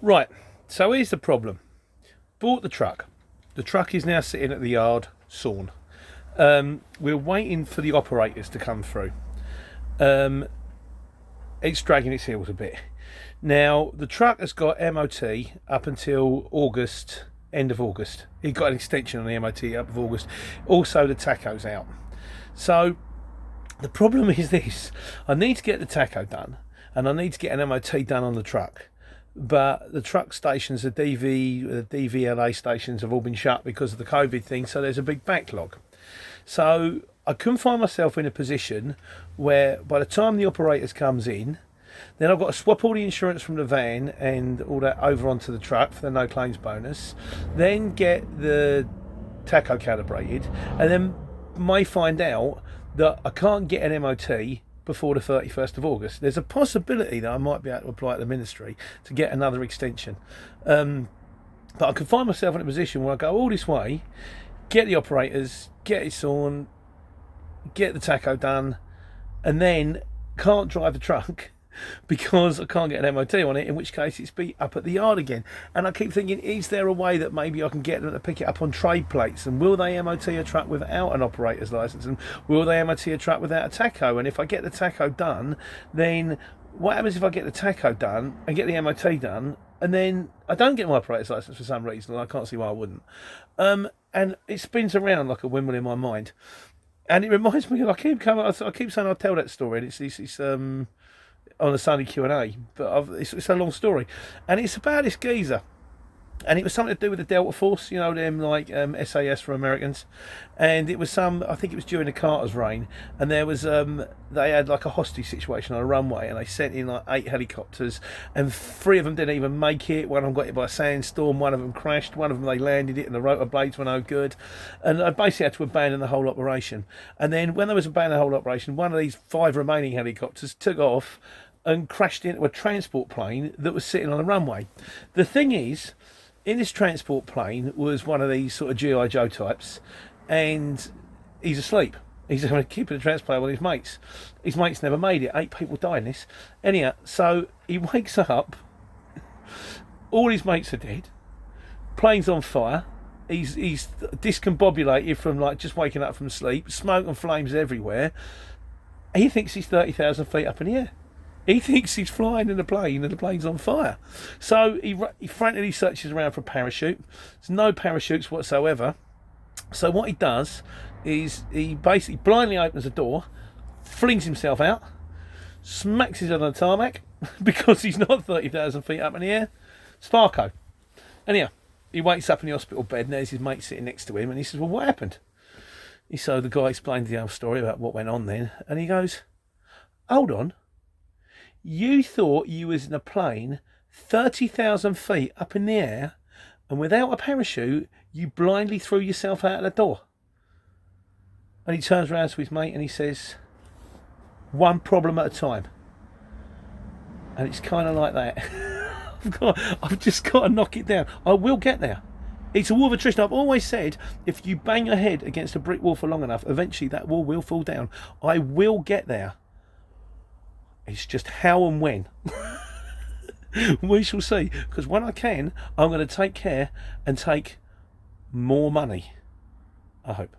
Right, so here's the problem. Bought the truck. The truck is now sitting at the yard, sawn. We're waiting for the operators to come through. It's dragging its heels a bit. Now, the truck has got MOT up until August, end of August. He got an extension on the MOT up of August. Also, the tacho's out. So, the problem is this. I need to get the tacho done, and I need to get an MOT done on the truck. But the truck stations, the DVLA stations have all been shut because of the COVID thing, so there's a big backlog. So I couldn't find myself in a position where by the time the operators comes in, then I've got to swap all the insurance from the van and all that over onto the truck for the no claims bonus, then get the tacho calibrated, and then may find out that I can't get an MOT before the 31st of August. There's a possibility that I might be able to apply at the ministry to get another extension. But I could find myself in a position where I go all this way, get the operators, get it sawn, get the tacho done, and then can't drive the truck because I can't get an MOT on it, in which case it's be up at the yard again. And I keep thinking, is there a way that maybe I can get them to pick it up on trade plates? And will they MOT a truck without an operator's licence? And will they MOT a truck without a tacho? And if I get the tacho done, then what happens if I get the tacho done and get the MOT done, and then I don't get my operator's licence for some reason, and I can't see why I wouldn't. And it spins around like a windmill in my mind. And it reminds me of, I keep saying I'll tell that story, and it's on a Sunday Q&A, but it's a long story, and it's about this geezer, and it was something to do with the Delta Force, you know, them like SAS for Americans, and it was I think it was during the Carter's reign, and there was they had like a hostage situation on a runway, and they sent in like 8 helicopters, and 3 of them didn't even make it. One of them got hit by a sandstorm, one of them crashed, one of them they landed it and the rotor blades were no good, and I basically had to abandon the whole operation. And then when there was abandoning the whole operation, one of these 5 remaining helicopters took off and crashed into a transport plane that was sitting on the runway. The thing is, in this transport plane was one of these sort of G.I. Joe types, and he's asleep. He's having to keep the transport plane with his mates. His mates never made it. 8 people died in this. Anyhow, so he wakes up, all his mates are dead, plane's on fire, he's discombobulated from like just waking up from sleep, smoke and flames everywhere. He thinks he's 30,000 feet up in the air. He thinks he's flying in a plane and the plane's on fire. So he frantically searches around for a parachute. There's no parachutes whatsoever. So what he does is he basically blindly opens the door, flings himself out, smacks his head on the tarmac because he's not 30,000 feet up in the air. Sparko. Anyhow, he wakes up in the hospital bed and there's his mate sitting next to him, and he says, well, what happened? So the guy explained the whole story about what went on then, and he goes, hold on. You thought you was in a plane 30,000 feet up in the air, and without a parachute, you blindly threw yourself out of the door. And he turns around to his mate and he says, one problem at a time. And it's kind of like that. I've just got to knock it down. I will get there. It's a war of attrition. I've always said, if you bang your head against a brick wall for long enough, eventually that wall will fall down. I will get there. It's just how and when. We shall see. Because when I can, I'm going to take care and take more money. I hope.